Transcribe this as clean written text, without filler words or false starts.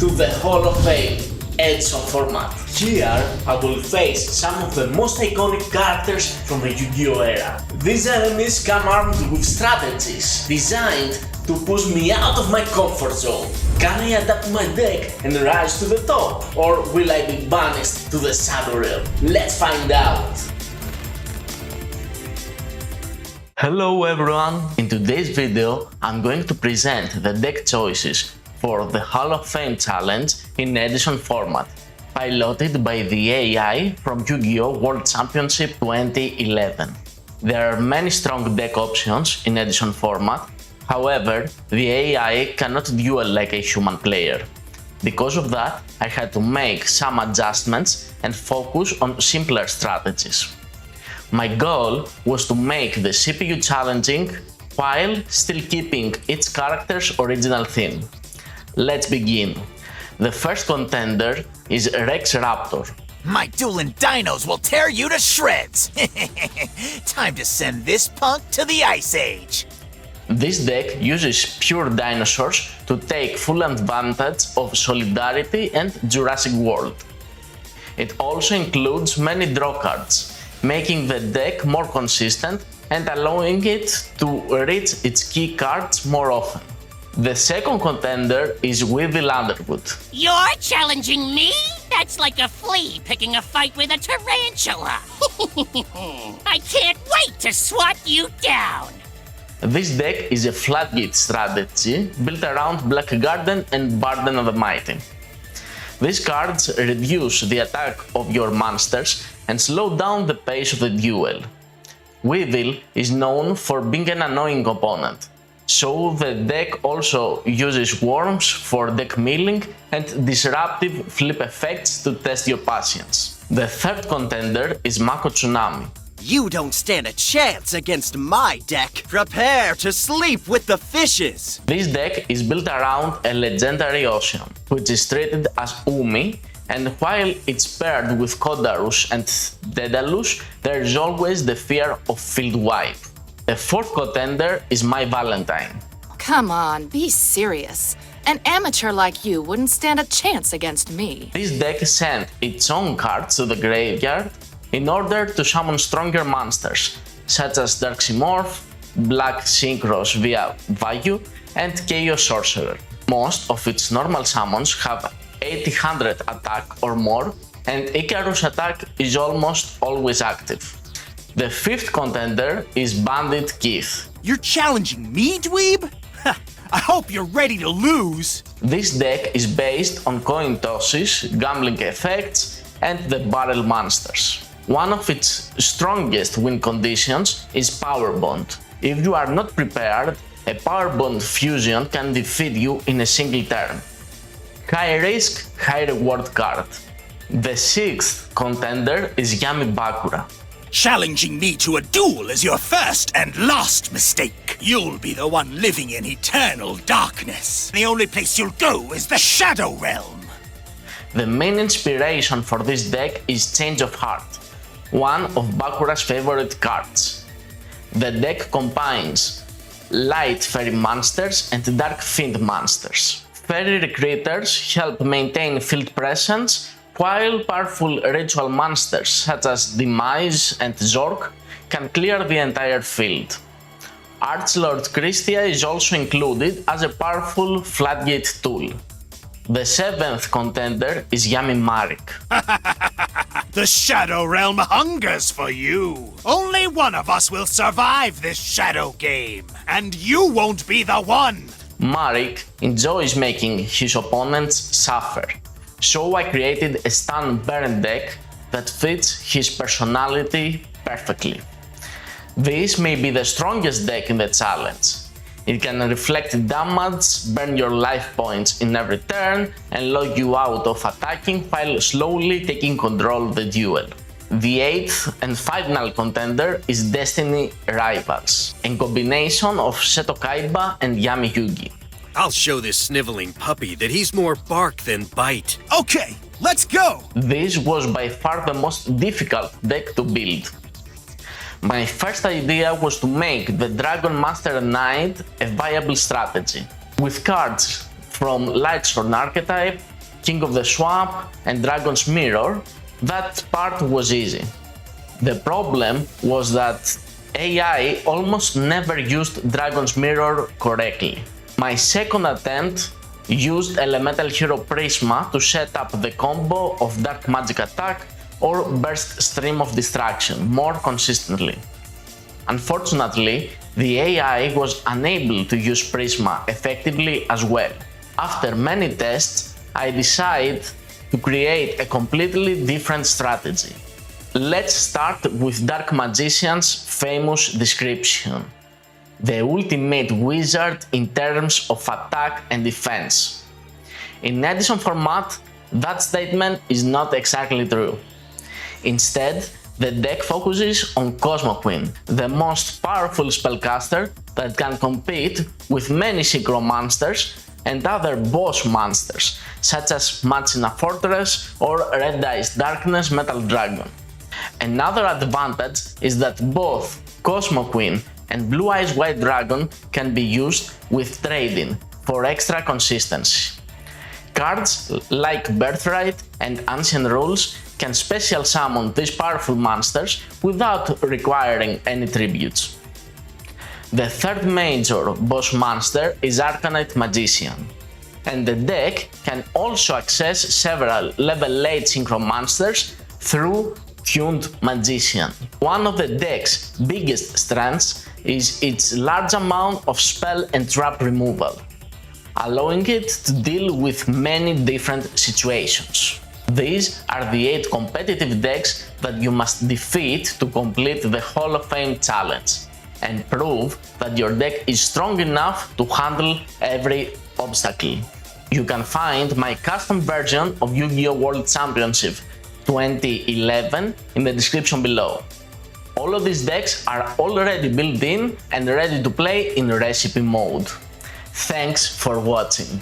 to the Hall of Fame Edison format. Here I will face some of the most iconic characters from the Yu-Gi-Oh era. These enemies come armed with strategies designed to push me out of my comfort zone. Can I adapt my deck and rise to the top? Or will I be banished to the Shadow Realm? Let's find out! Hello everyone! In today's video I'm going to present the deck choices for the Hall of Fame challenge in Edison format, piloted by the AI from Yu-Gi-Oh! World Championship 2011. There are many strong deck options in Edison format. However, the AI cannot duel like a human player. Because of that, I had to make some adjustments and focus on simpler strategies. My goal was to make the CPU challenging while still keeping each character's original theme. Let's begin. The first contender is Rex Raptor. My dueling dinos will tear you to shreds! Time to send this punk to the Ice Age! This deck uses pure dinosaurs to take full advantage of Solidarity and Jurassic World. It also includes many draw cards, making the deck more consistent and allowing it to reach its key cards more often. The second contender is Weevil Underwood. You're challenging me? That's like a flea picking a fight with a tarantula! I can't wait to swat you down! This deck is a flat-gate strategy built around Black Garden and Burden of the Mighty. These cards reduce the attack of your monsters and slow down the pace of the duel. Weevil is known for being an annoying opponent, so the deck also uses worms for deck milling and disruptive flip effects to test your patience. The third contender is Mako Tsunami. You don't stand a chance against my deck. Prepare to sleep with the fishes. This deck is built around a legendary ocean, which is treated as Umi, and while it's paired with Kodarus and Daedalus, there is always the fear of field wipe. The fourth contender is my Valentine. Come on, be serious. An amateur like you wouldn't stand a chance against me. This deck sent its own cards to the graveyard in order to summon stronger monsters, such as Darksimorph, Black Synchros via Value, and Chaos Sorcerer. Most of its normal summons have 800 attack or more, and Icarus attack is almost always active. The fifth contender is Bandit Keith. You're challenging me, dweeb? I hope you're ready to lose. This deck is based on coin tosses, gambling effects, and the barrel monsters. One of its strongest win conditions is Power Bond. If you are not prepared, a Power Bond fusion can defeat you in a single turn. High risk, high reward card. The sixth contender is Yami Bakura. Challenging me to a duel is your first and last mistake. You'll be the one living in eternal darkness. The only place you'll go is the Shadow Realm. The main inspiration for this deck is Change of Heart, one of Bakura's favorite cards. The deck combines light fairy monsters and dark fiend monsters. Fairy recruiters help maintain field presence, while powerful ritual monsters such as Demise and Zork can clear the entire field. Archlord Christia is also included as a powerful flatgate tool. The seventh contender is Yami Marik. The Shadow Realm hungers for you. Only one of us will survive this shadow game, and you won't be the one. Marik enjoys making his opponents suffer, so I created a stun burn deck that fits his personality perfectly. This may be the strongest deck in the challenge. It can reflect damage, burn your life points in every turn, and log you out of attacking while slowly taking control of the duel. The eighth and final contender is Destiny Rivals, a combination of Seto Kaiba and Yami Yugi. I'll show this sniveling puppy that he's more bark than bite. Okay, let's go! This was by far the most difficult deck to build. My first idea was to make the Dragon Master Knight a viable strategy. With cards from Lightsworn archetype, King of the Swamp and Dragon's Mirror, that part was easy. The problem was that AI almost never used Dragon's Mirror correctly. My second attempt used Elemental Hero Prisma to set up the combo of Dark Magic Attack or Burst Stream of Distraction more consistently. Unfortunately, the AI was unable to use Prisma effectively as well. After many tests, I decided to create a completely different strategy. Let's start with Dark Magician's famous description: the ultimate wizard in terms of attack and defense. In Edition format, that statement is not exactly true. Instead, the deck focuses on Cosmo Queen, the most powerful spellcaster that can compete with many synchro monsters and other boss monsters, such as Machina Fortress or Red Eyes Darkness Metal Dragon. Another advantage is that both Cosmo Queen and Blue Eyes White Dragon can be used with trading for extra consistency. Cards like Birthright and Ancient Rules can special summon these powerful monsters without requiring any tributes. The third major boss monster is Arcanite Magician, and the deck can also access several level 8 synchro monsters through Tuned Magician. One of the deck's biggest strengths is its large amount of spell and trap removal, allowing it to deal with many different situations. These are the 8 competitive decks that you must defeat to complete the Hall of Fame challenge and prove that your deck is strong enough to handle every obstacle. You can find my custom version of Yu-Gi-Oh! World Championship 2011 in the description below. All of these decks are already built in and ready to play in recipe mode. Thanks for watching.